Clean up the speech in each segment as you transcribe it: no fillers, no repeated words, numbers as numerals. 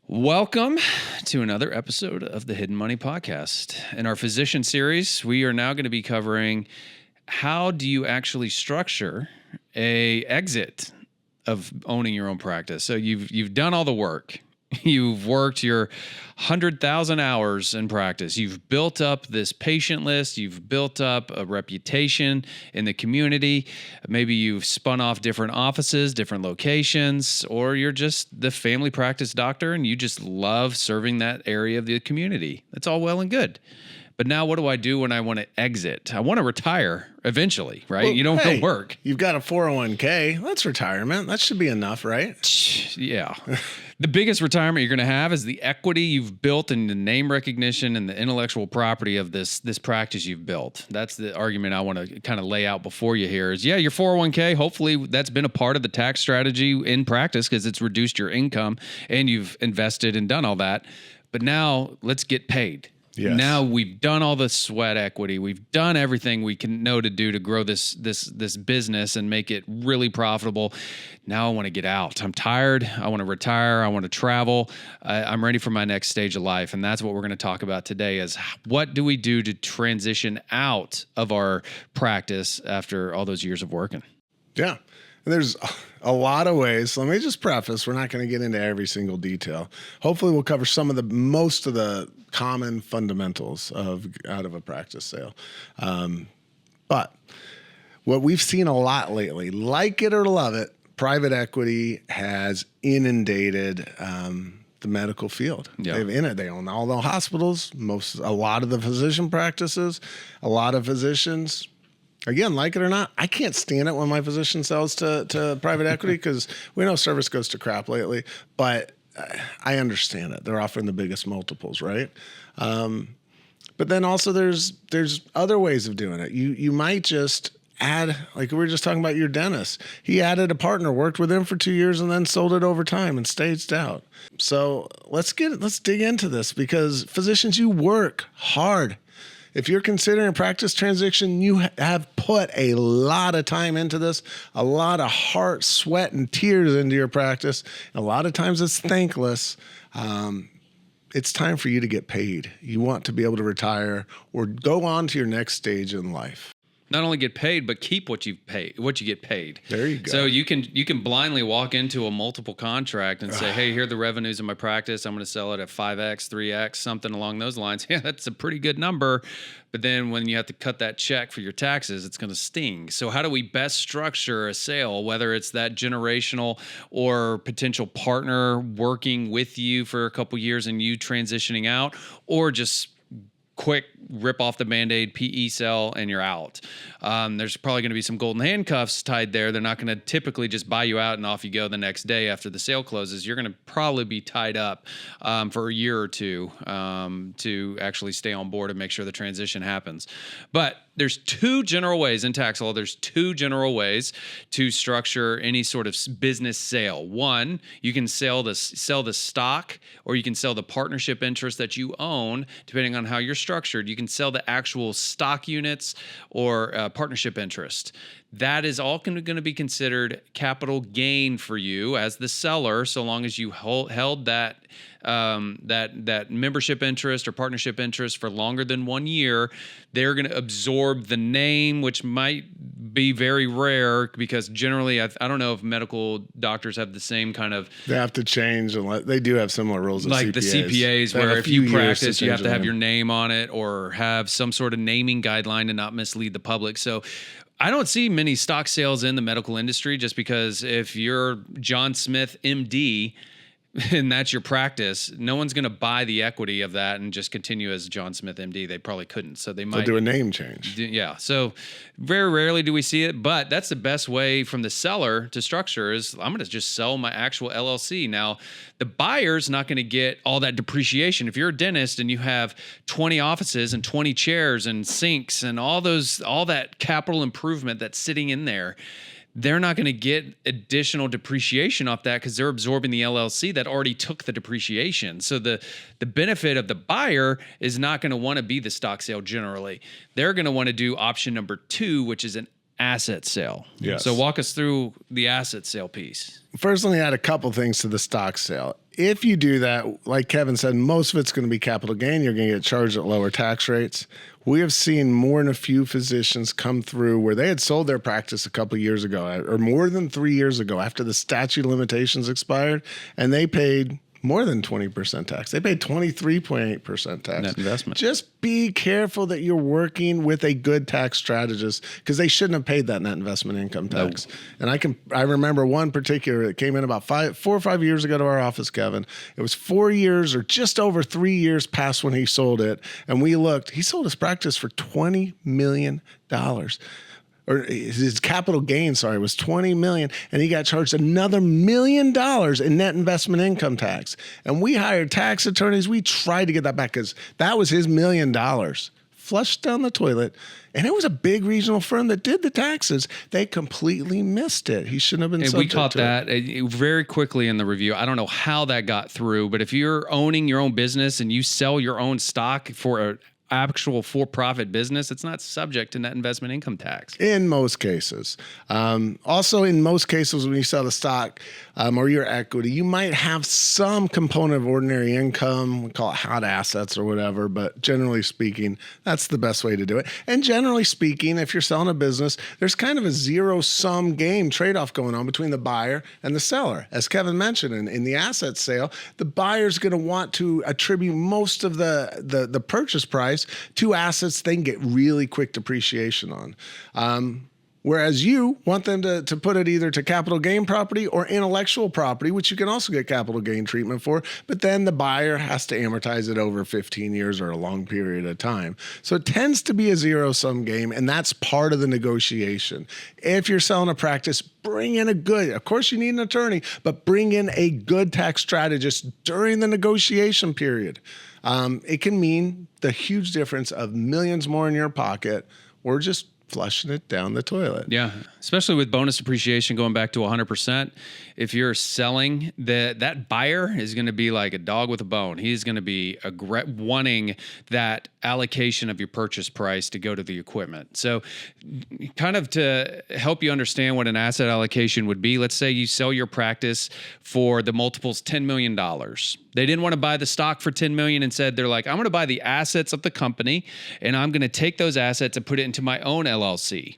Welcome to another episode of the Hidden Money Podcast. In our physician series, we are now going to be covering how do you actually structure a exit of owning your own practice. So you've done all the work. You've worked your 100,000 hours in practice. You've built up this patient list. You've built up a reputation in the community. Maybe you've spun off different offices, different locations, or you're just the family practice doctor and you just love serving that area of the community. That's all well and good. But now what do I do when I want to exit? I want to retire eventually, right? Well, you don't go work. You've got a 401k. That's retirement. That should be enough, right? Yeah. The biggest retirement you're going to have is the equity you've built and the name recognition and the intellectual property of this practice you've built. That's the argument I want to kind of lay out before you here is, your 401k, hopefully that's been a part of the tax strategy in practice because it's reduced your income and you've invested and done all that. But now let's get paid. Yes. Now we've done all the sweat equity. We've done everything we can know to do to grow this business and make it really profitable. Now I want to get out. I'm tired. I want to retire. I want to travel. I'm ready for my next stage of life. And that's what we're going to talk about today is what do we do to transition out of our practice after all those years of working? Yeah. And there's a lot of ways. So let me just preface, we're not going to get into every single detail. Hopefully we'll cover most of the common fundamentals out of a practice sale. But what we've seen a lot lately, like it or love it, private equity has inundated the medical field. Yeah. They own all the hospitals, a lot of the physician practices, a lot of physicians. Again, like it or not, I can't stand it when my physician sells to private equity because we know service goes to crap lately, but I understand it. They're offering the biggest multiples, right? But then also there's other ways of doing it. You might just add, like we were just talking about your dentist. He added a partner, worked with him for 2 years and then sold it over time and staged out. So let's dig into this because physicians, you work hard. If you're considering a practice transition, you have put a lot of time into this, a lot of heart, sweat, and tears into your practice. A lot of times it's thankless. It's time for you to get paid. You want to be able to retire or go on to your next stage in life. Not only get paid, but keep what you get paid. There you go. So you can blindly walk into a multiple contract and say, hey, here are the revenues of my practice. I'm going to sell it at 5X, 3X, something along those lines. Yeah, that's a pretty good number. But then when you have to cut that check for your taxes, it's going to sting. So how do we best structure a sale, whether it's that generational or potential partner working with you for a couple years and you transitioning out, or just quick rip off the Band-Aid, PE sell, and you're out. There's probably going to be some golden handcuffs tied there. They're not going to typically just buy you out and off you go the next day after the sale closes. You're going to probably be tied up for a year or two to actually stay on board and make sure the transition happens. But there's two general ways in tax law. There's two general ways to structure any sort of business sale. One, you can sell the stock, or you can sell the partnership interest that you own, depending on how you're structured. You can sell the actual stock units or partnership interest. That is all going to be considered capital gain for you as the seller, so long as you held that membership interest or partnership interest for longer than 1 year. They're going to absorb the name, which might be very rare because generally, I don't know if medical doctors have the same kind of. They have to change, and they do have similar rules as like CPAs. The CPAs, where if you practice, you have to have your name on it or have some sort of naming guideline to not mislead the public. So I don't see many stock sales in the medical industry just because if you're John Smith, MD, and that's your practice, no one's going to buy the equity of that and just continue as John Smith, MD. They probably couldn't. So they might do a name change. Yeah. So very rarely do we see it, but that's the best way from the seller to structure is I'm going to just sell my actual LLC. Now, the buyer's not going to get all that depreciation. If you're a dentist and you have 20 offices and 20 chairs and sinks and all that capital improvement that's sitting in there, they're not going to get additional depreciation off that because they're absorbing the LLC that already took the depreciation. So the benefit of the buyer is not going to want to be the stock sale generally. They're going to want to do option number 2, which is an asset sale. Yes. So walk us through the asset sale piece. First, let me add a couple things to the stock sale. If you do that, like Kevin said, most of it's going to be capital gain. You're going to get charged at lower tax rates. We have seen more than a few physicians come through where they had sold their practice a couple of years ago, or more than 3 years ago after the statute of limitations expired, and they paid more than 20% tax. They paid 23.8% tax. Net investment. Just be careful that you're working with a good tax strategist, because they shouldn't have paid that net investment income tax. And I remember one particular that came in about 4 or 5 years ago to our office, Kevin. It was 4 years or just over 3 years past when he sold it. And we looked, he sold his practice for $20 million. Or his capital gain, was $20 million, and he got charged another $1 million in net investment income tax. And we hired tax attorneys. We tried to get that back because that was his $1 million flushed down the toilet. And it was a big regional firm that did the taxes. They completely missed it. He shouldn't have been subject to it. We caught that very quickly in the review. I don't know how that got through, but if you're owning your own business and you sell your own stock for a actual for-profit business, it's not subject to net investment income tax. In most cases. Also, in most cases, when you sell the stock or your equity, you might have some component of ordinary income. We call it hot assets or whatever, but generally speaking, that's the best way to do it. And generally speaking, if you're selling a business, there's kind of a zero-sum game trade-off going on between the buyer and the seller. As Kevin mentioned, in the asset sale, the buyer's going to want to attribute most of the purchase price to assets they can get really quick depreciation on. Whereas you want them to put it either to capital gain property or intellectual property, which you can also get capital gain treatment for, but then the buyer has to amortize it over 15 years or a long period of time. So it tends to be a zero-sum game, and that's part of the negotiation. If you're selling a practice, bring in of course you need an attorney, but bring in a good tax strategist during the negotiation period. It can mean the huge difference of millions more in your pocket or just flushing it down the toilet. Yeah, especially with bonus depreciation going back to 100%. If you're selling, that buyer is going to be like a dog with a bone. He's going to be wanting that allocation of your purchase price to go to the equipment. So kind of to help you understand what an asset allocation would be, let's say you sell your practice for the multiples $10 million. They didn't want to buy the stock for $10 million and said, they're like, I'm going to buy the assets of the company and I'm going to take those assets and put it into my own LLC.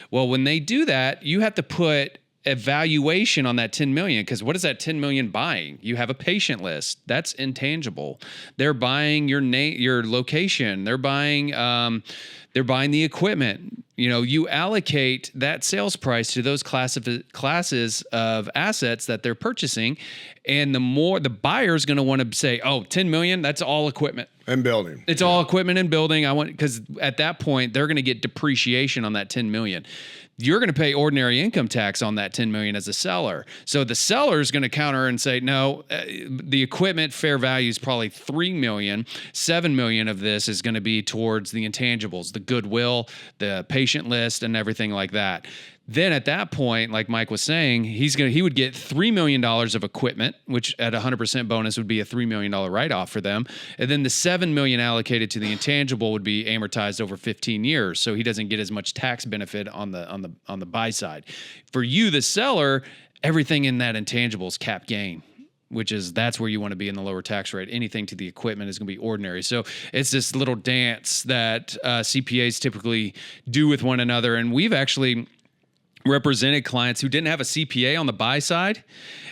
Well, when they do that, you have to put a valuation on that 10 million, because what is that 10 million buying? You have a patient list. That's intangible. They're buying your name, your location. They're buying the equipment. You know, you allocate that sales price to those classes of assets that they're purchasing. And the more the buyer's going to want to say, oh, 10 million, that's all equipment. And building. It's all equipment and building. Because at that point, they're going to get depreciation on that 10 million. You're going to pay ordinary income tax on that 10 million as a seller. So the seller is going to counter and say, no, the equipment fair value is probably 3 million. 7 million of this is going to be towards the intangibles, the goodwill, the patient list, and everything like that. Then at that point, like Mike was saying, he would get $3 million of equipment, which at 100% bonus would be a $3 million write-off for them. And then the $7 million allocated to the intangible would be amortized over 15 years. So he doesn't get as much tax benefit on the buy side. For you, the seller, everything in that intangible is cap gain, that's where you want to be in the lower tax rate. Anything to the equipment is going to be ordinary. So it's this little dance that CPAs typically do with one another. And we've actually represented clients who didn't have a CPA on the buy side,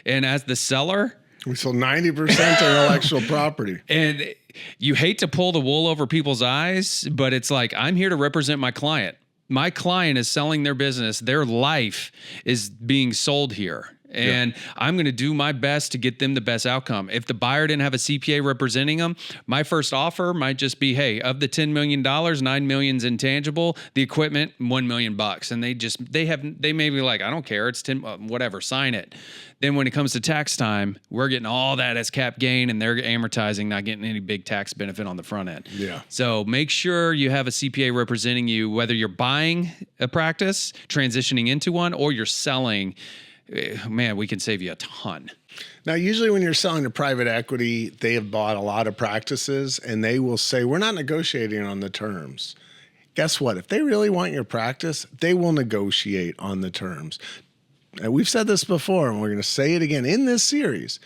and as the seller, we sold 90% intellectual property. And you hate to pull the wool over people's eyes, but it's like, I'm here to represent my client. My client is selling their business. Their life is being sold here. And I'm going to do my best to get them the best outcome. If the buyer didn't have a CPA representing them, my first offer might just be, hey, of the $10 million, $9 million's intangible, the equipment, $1 million. And they may be like, I don't care. It's 10, whatever, sign it. Then when it comes to tax time, we're getting all that as cap gain and they're amortizing, not getting any big tax benefit on the front end. Yeah. So make sure you have a CPA representing you, whether you're buying a practice, transitioning into one, or you're selling. Man, we can save you a ton. Now, usually when you're selling to private equity, they have bought a lot of practices and they will say, we're not negotiating on the terms. guess what? If they really want your practice, they will negotiate on the terms. And we've said this before, and we're going to say it again in this series.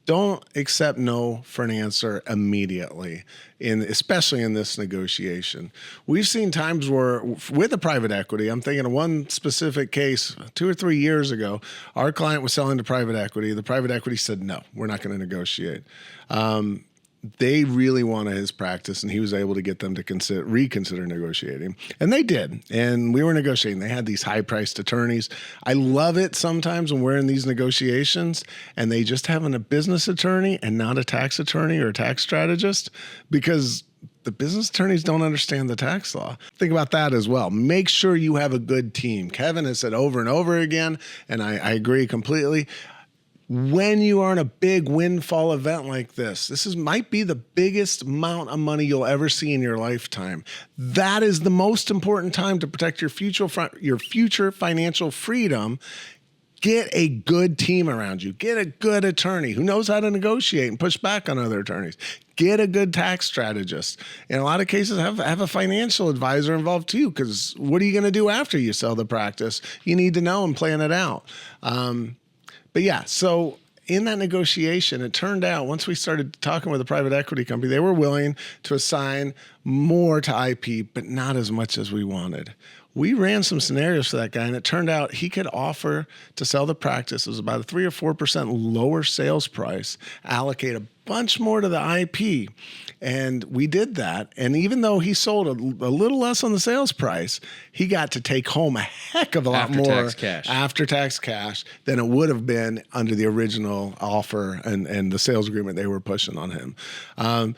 Don't accept no for an answer immediately, especially in this negotiation. We've seen times where with a private equity, I'm thinking of one specific case 2 or 3 years ago, our client was selling to private equity. The private equity said, no, we're not going to negotiate. They really wanted his practice, and he was able to get them to reconsider negotiating. And they did. And we were negotiating. They had these high-priced attorneys. I love it sometimes when we're in these negotiations and they just have a business attorney and not a tax attorney or a tax strategist, because the business attorneys don't understand the tax law. Think about that as well. Make sure you have a good team. Kevin has said over and over again, and I agree completely, when you are in a big windfall event like this might be the biggest amount of money you'll ever see in your lifetime. That is the most important time to protect your future financial freedom. Get a good team around you. Get a good attorney who knows how to negotiate and push back on other attorneys. Get a good tax strategist. In a lot of cases, have a financial advisor involved too, because what are you going to do after you sell the practice? You need to know and plan it out. But yeah, so in that negotiation, it turned out once we started talking with a private equity company, they were willing to assign more to IP, but not as much as we wanted. We ran some scenarios for that guy, and it turned out he could offer to sell the practice. It was about a 3 or 4% lower sales price, allocate a bunch more to the IP. And we did that. And even though he sold a little less on the sales price, he got to take home a heck of a lot more after-tax cash than it would have been under the original offer and the sales agreement they were pushing on him.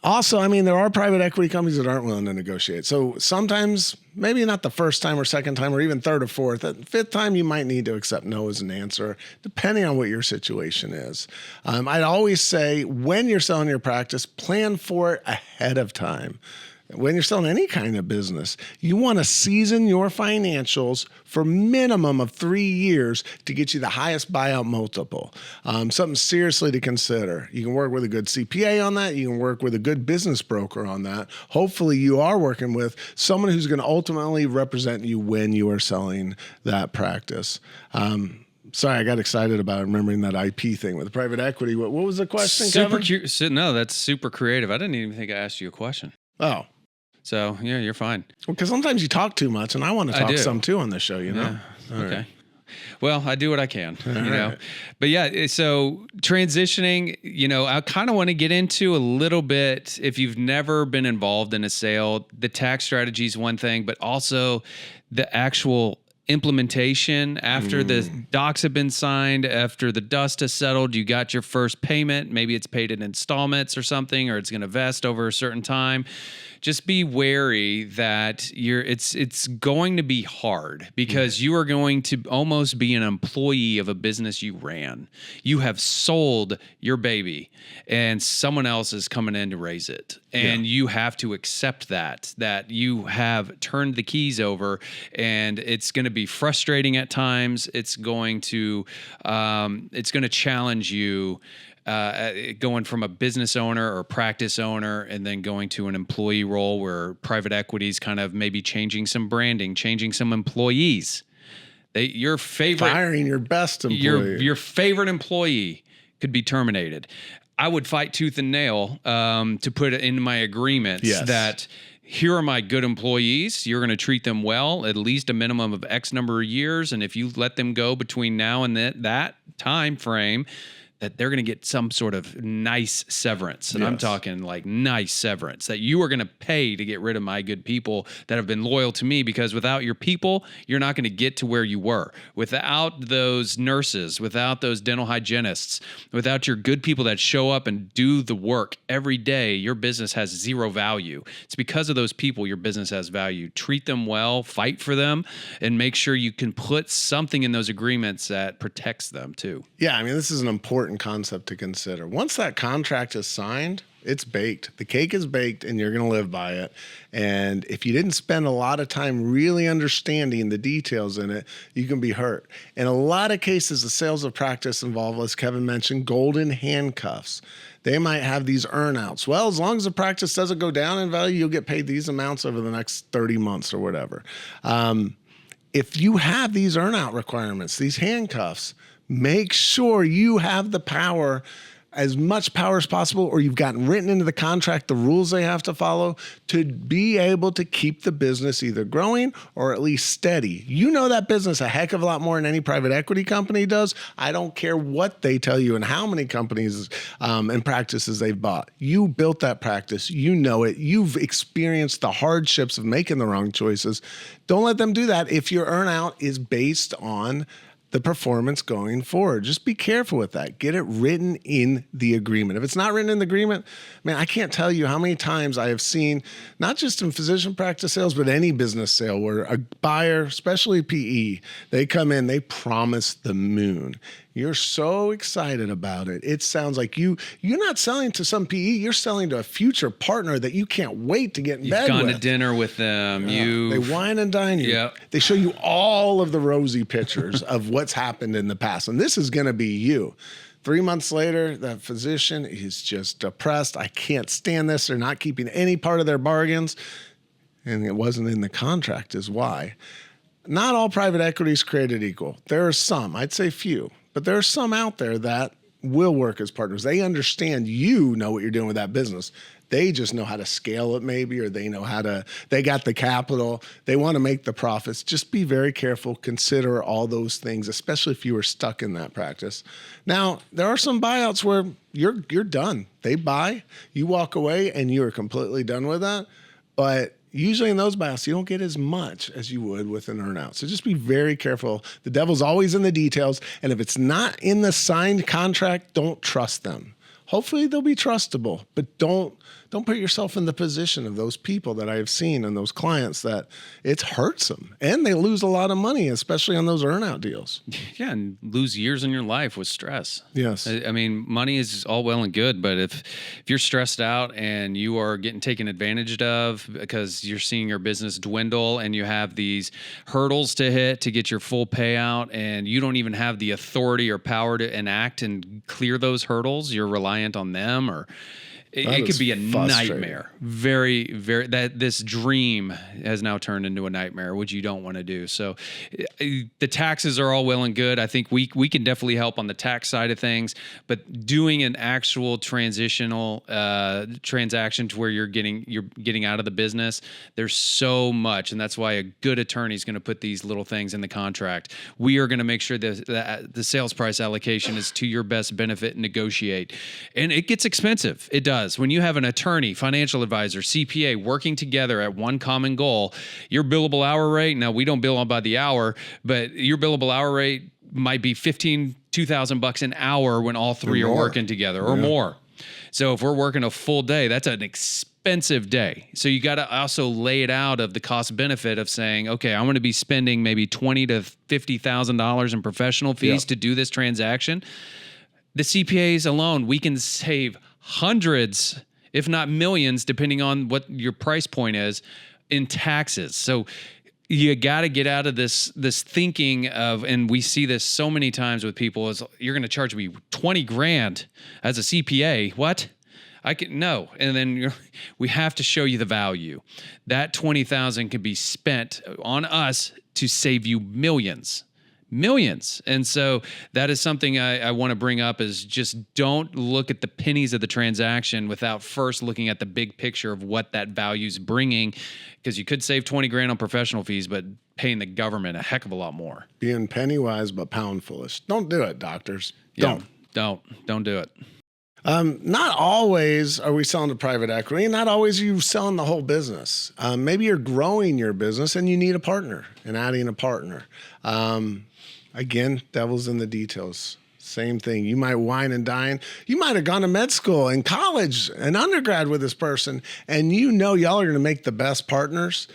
Also, I mean, there are private equity companies that aren't willing to negotiate. So sometimes, maybe not the first time or second time or even third or fourth, at fifth time, you might need to accept no as an answer, depending on what your situation is. I'd always say when you're selling your practice, plan for it ahead of time. When you're selling any kind of business, you want to season your financials for minimum of 3 years to get you the highest buyout multiple. Something seriously to consider. You can work with a good CPA on that. You can work with a good business broker on that. Hopefully you are working with someone who's going to ultimately represent you when you are selling that practice. Sorry, I got excited about remembering that IP thing with the private equity. What was the question, Kevin? No, that's super creative. I didn't even think I asked you a question. Oh. So, yeah, you're fine. Well, because sometimes you talk too much, and I want to talk some too on this show, you know? Yeah. Okay. Right. Well, I do what I can, you know. Right. But yeah, so transitioning, you know, I kind of want to get into a little bit, if you've never been involved in a sale, the tax strategy is one thing, but also the actual implementation after the docs have been signed, after the dust has settled, you got your first payment, maybe it's paid in installments or something, or it's going to vest over a certain time. Just be wary that it's going to be hard because you are going to almost be an employee of a business you ran. You have sold your baby and someone else is coming in to raise it. And you have to accept that you have turned the keys over, and it's going to be frustrating at times. It's going to challenge you. Going from a business owner or practice owner and then going to an employee role where private equity is kind of maybe changing some branding, changing some employees. Your favorite firing your best employee, your favorite employee could be terminated. I would fight tooth and nail to put it in my agreements that here are my good employees. You're going to treat them well, at least a minimum of X number of years. And if you let them go between now and that time frame, that they're going to get some sort of nice severance. And I'm talking like nice severance that you are going to pay to get rid of my good people that have been loyal to me, because without your people, you're not going to get to where you were. Without those nurses, without those dental hygienists, without your good people that show up and do the work every day, your business has zero value. It's because of those people your business has value. Treat them well, fight for them, and make sure you can put something in those agreements that protects them too. Yeah, I mean, this is an important concept to consider. Once that contract is signed, It's baked. The cake is baked and you're going to live by it. And if you didn't spend a lot of time really understanding the details in it, you can be hurt. In a lot of cases, the sales of practice involve, as Kevin mentioned, golden handcuffs. They might have these earnouts. Well, as long as the practice doesn't go down in value, you'll get paid these amounts over the next 30 months or whatever. If you have these earnout requirements, these handcuffs, make sure you have the power, as much power as possible, or you've gotten written into the contract the rules they have to follow to be able to keep the business either growing or at least steady. You know that business a heck of a lot more than any private equity company does. I don't care what they tell you and how many companies and practices they've bought. You built that practice. You know it. You've experienced the hardships of making the wrong choices. Don't let them do that if your earnout is based on the performance going forward. Just be careful with that. Get it written in the agreement. If it's not written in the agreement, man, I can't tell you how many times I have seen, not just in physician practice sales, but any business sale where a buyer, especially PE, they come in, they promise the moon. You're so excited about it. It sounds like you're not selling to some PE, you're selling to a future partner that you can't wait to get in bed with. You've gone to dinner with them. They wine and dine you. Yep. They show you all of the rosy pictures of what's happened in the past. And this is going to be you. 3 months later, that physician is just depressed. I can't stand this. They're not keeping any part of their bargains. And it wasn't in the contract is why. Not all private equity is created equal. There are some, I'd say few, but there are some out there that will work as partners. They understand you know what you're doing with that business. They just know how to scale it maybe, or they got the capital. They want to make the profits. Just be very careful. Consider all those things, especially if you were stuck in that practice. Now, there are some buyouts where you're done. They buy, you walk away, and you are completely done with that. But usually in those buyouts, you don't get as much as you would with an earnout. So just be very careful. The devil's always in the details. And if it's not in the signed contract, don't trust them. Hopefully they'll be trustable, but don't put yourself in the position of those people that I have seen and those clients that it hurts them and they lose a lot of money, especially on those earnout deals. Yeah, and lose years in your life with stress. Yes. I mean, money is all well and good, but if you're stressed out and you are getting taken advantage of because you're seeing your business dwindle and you have these hurdles to hit to get your full payout and you don't even have the authority or power to enact and clear those hurdles, you're reliant on them, or it could be a nightmare. Very, very, this dream has now turned into a nightmare, which you don't want to do. So the taxes are all well and good. I think we can definitely help on the tax side of things, but doing an actual transitional transaction to where you're getting out of the business, there's so much. And that's why a good attorney is going to put these little things in the contract. We are going to make sure that the sales price allocation is to your best benefit and negotiate. And it gets expensive. It does. When you have an attorney, financial advisor, CPA working together at one common goal, your billable hour rate, now we don't bill on by the hour, but your billable hour rate might be $2,000 an hour when all three are working together or more. So if we're working a full day, that's an expensive day. So you got to also lay it out of the cost benefit of saying, okay, I'm going to be spending maybe $20,000 to $50,000 in professional fees to do this transaction. The CPAs alone, we can save hundreds, if not millions, depending on what your price point is, in taxes. So you got to get out of this thinking of, and we see this so many times with people, is you're going to charge me $20,000 as a CPA. What? No. And then we have to show you the value. That $20,000 can be spent on us to save you millions. And so that is something I want to bring up, is just don't look at the pennies of the transaction without first looking at the big picture of what that value is bringing, because you could save $20,000 on professional fees, but paying the government a heck of a lot more. Being penny wise, but pound foolish. Don't do it, doctors. Don't do it. Not always are we selling to private equity, and not always are you selling the whole business. Maybe you're growing your business and you need a partner and adding a partner. Again, devil's in the details. Same thing. You might wine and dine. You might have gone to med school and college and undergrad with this person, and you know y'all are going to make the best partners.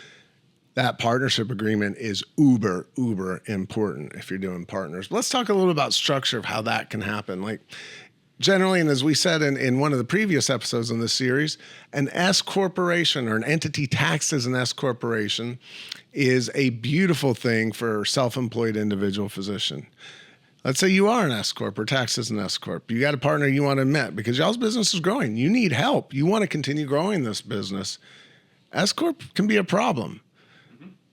That partnership agreement is uber important if you're doing partners. Let's talk a little about structure of how that can happen. Like, Generally, and as we said in one of the previous episodes in this series, an S corporation or an entity taxed as an S corporation is a beautiful thing for self-employed individual physician. Let's say you are an S corp or taxed as an S corp. You got a partner you want to admit because y'all's business is growing. You need help. You want to continue growing this business. S corp can be a problem.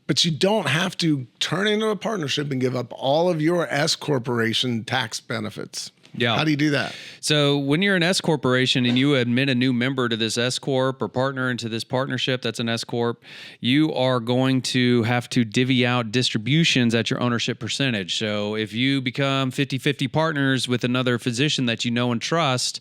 But you don't have to turn into a partnership and give up all of your S corporation tax benefits. Yeah. How do you do that? So when you're an S corporation and you admit a new member to this S corp or partner into this partnership that's an S corp, you are going to have to divvy out distributions at your ownership percentage. So if you become 50-50 partners with another physician that you know and trust,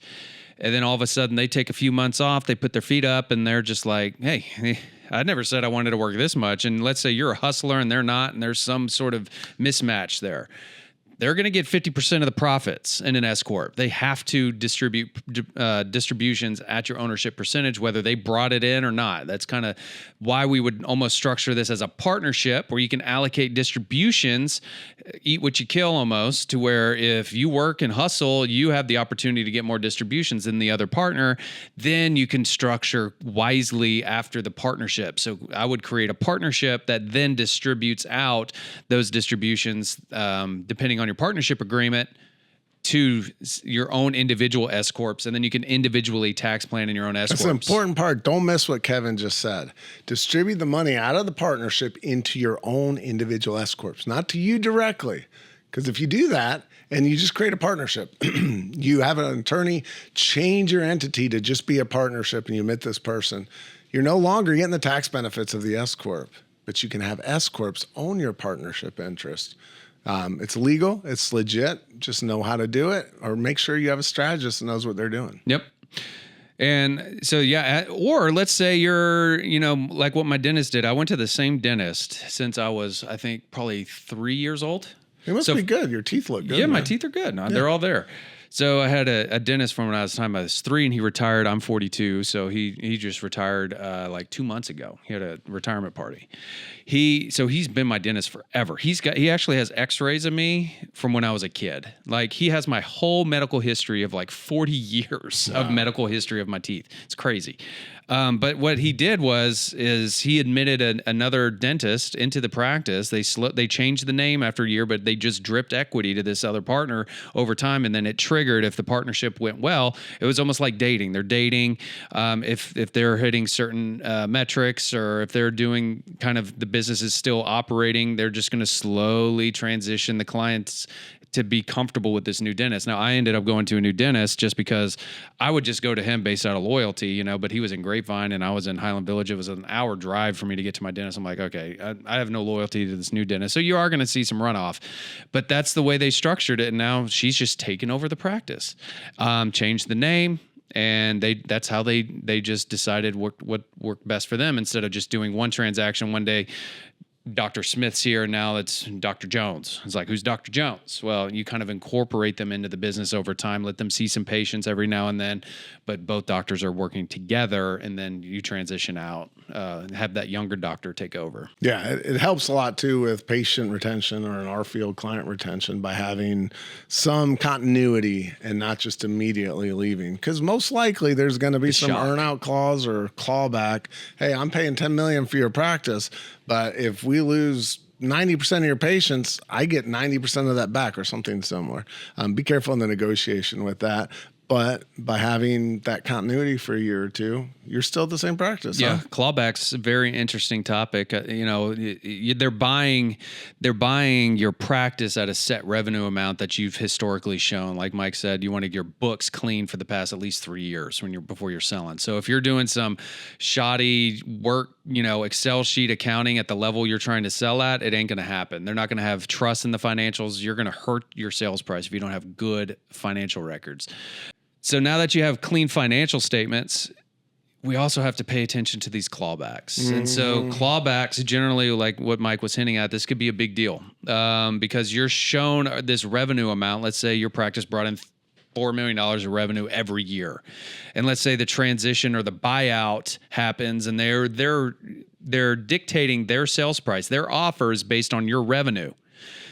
and then all of a sudden they take a few months off, they put their feet up and they're just like, hey, I never said I wanted to work this much. And let's say you're a hustler and they're not, and there's some sort of mismatch there. They're going to get 50% of the profits in an S corp. They have to distribute distributions at your ownership percentage, whether they brought it in or not. That's kind of why we would almost structure this as a partnership where you can allocate distributions, eat what you kill almost, to where if you work and hustle, you have the opportunity to get more distributions than the other partner. Then you can structure wisely after the partnership. So I would create a partnership that then distributes out those distributions depending on your partnership agreement to your own individual S corps, and then you can individually tax plan in your own S corps. That's an important part. Don't miss what Kevin just said. Distribute the money out of the partnership into your own individual S corps, not to you directly. Because if you do that and you just create a partnership, you have an attorney change your entity to just be a partnership and you admit this person, you're no longer getting the tax benefits of the S corp, but you can have S corps own your partnership interest. It's legal. It's legit. Just know how to do it, or make sure you have a strategist that knows what they're doing. Yep. And so, yeah, or let's say you're, like what my dentist did. I went to the same dentist since I was, I think, probably 3 years old. It must be good. Your teeth look good. Yeah, man. my teeth are good. They're all there. So I had a dentist from when I was 3, and he retired. I'm 42, so he just retired like 2 months ago. He had a retirement party. He's been my dentist forever. He actually has X-rays of me from when I was a kid. Like, he has my whole medical history of like 40 years of medical history of my teeth. It's crazy. But what he did is he admitted another dentist into the practice. They changed the name after a year, but they just dripped equity to this other partner over time, and then it triggered if the partnership went well. It was almost like dating. They're dating if they're hitting certain metrics, or if they're doing kind of the business is still operating. They're just going to slowly transition the clients to be comfortable with this new dentist. Now, I ended up going to a new dentist just because I would just go to him based out of loyalty, but he was in Grapevine and I was in Highland Village. It was an hour drive for me to get to my dentist. I'm like, okay, I have no loyalty to this new dentist. So you are going to see some runoff, but that's the way they structured it. And now she's just taken over the practice, changed the name. And that's how they just decided what worked best for them, instead of just doing one transaction one day. Dr. Smith's here, and now it's Dr. Jones. It's like, who's Dr. Jones? Well, you kind of incorporate them into the business over time, let them see some patients every now and then, but both doctors are working together, and then you transition out, have that younger doctor take over. Yeah, it helps a lot too with patient retention, or in our field, client retention, by having some continuity and not just immediately leaving. Because most likely there's going to be some earn-out clause or clawback. Hey, I'm paying $10 million for your practice, but if we lose 90% of your patients, I get 90% of that back, or something similar. Be careful in the negotiation with that. But by having that continuity for a year or two, you're still at the same practice. Yeah, huh? Clawback's a very interesting topic. They're buying your practice at a set revenue amount that you've historically shown. Like Mike said, you want to get your books clean for the past at least 3 years before you're selling. So if you're doing some shoddy work, Excel sheet accounting at the level you're trying to sell at, it ain't going to happen. They're not going to have trust in the financials. You're going to hurt your sales price if you don't have good financial records. So now that you have clean financial statements, we also have to pay attention to these clawbacks. Mm-hmm. And so clawbacks, generally, like what Mike was hinting at, this could be a big deal because you're shown this revenue amount. Let's say your practice brought in $4 million of revenue every year. And let's say the transition or the buyout happens, and they're dictating their sales price, their offers based on your revenue.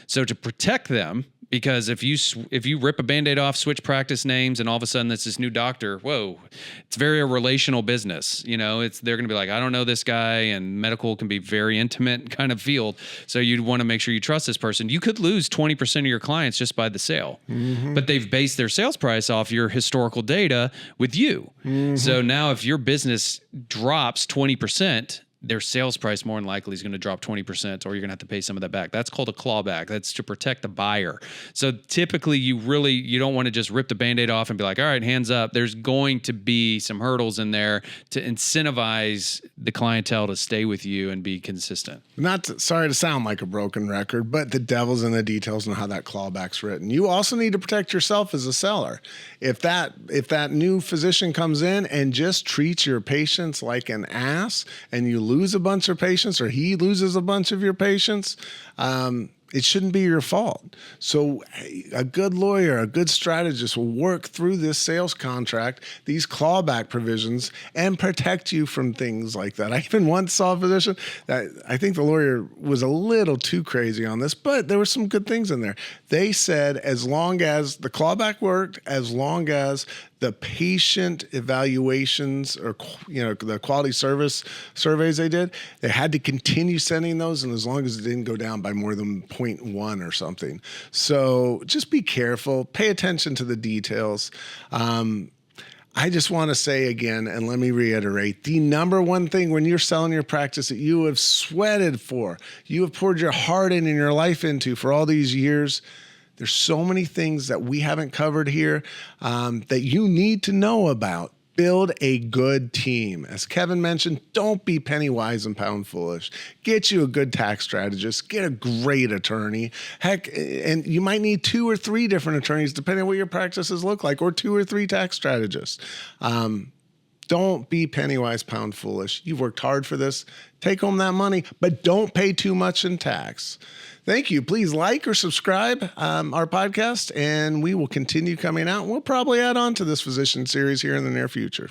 So to protect them, Because if you rip a Band-Aid off, switch practice names, and all of a sudden it's this new doctor, whoa, it's very a relational business. You know, they're going to be like, I don't know this guy, and medical can be very intimate kind of field. So you'd want to make sure you trust this person. You could lose 20% of your clients just by the sale, but they've based their sales price off your historical data with you. So now if your business drops 20%, their sales price more than likely is going to drop 20%, or you're going to have to pay some of that back. That's called a clawback. That's to protect the buyer. So typically you don't want to just rip the Band-Aid off and be like, all right, hands up. There's going to be some hurdles in there to incentivize the clientele to stay with you and be consistent. Sorry to sound like a broken record, but the devil's in the details on how that clawback's written. You also need to protect yourself as a seller. If that new physician comes in and just treats your patients like an ass, and you lose a bunch of patients, or he loses a bunch of your patients, it shouldn't be your fault. So a good lawyer, a good strategist will work through this sales contract, these clawback provisions, and protect you from things like that. I even once saw a physician that I think the lawyer was a little too crazy on this, but there were some good things in there. They said as long as the clawback worked, as long as the patient evaluations, or the quality service surveys they had to continue sending those, and as long as it didn't go down by more than 0.1 or something. So just be careful, pay attention to the details. I just want to say again, and let me reiterate, the number one thing when you're selling your practice that you have sweated for, you have poured your heart in and your life into for all these years, there's so many things that we haven't covered here that you need to know about. Build a good team. As Kevin mentioned, don't be penny wise and pound foolish. Get you a good tax strategist. Get a great attorney. Heck, and you might need 2 or 3 different attorneys depending on what your practices look like, or 2 or 3 tax strategists. Don't be penny wise, pound foolish. You've worked hard for this. Take home that money, but don't pay too much in tax. Thank you. Please like or subscribe our podcast, and we will continue coming out. We'll probably add on to this physician series here in the near future.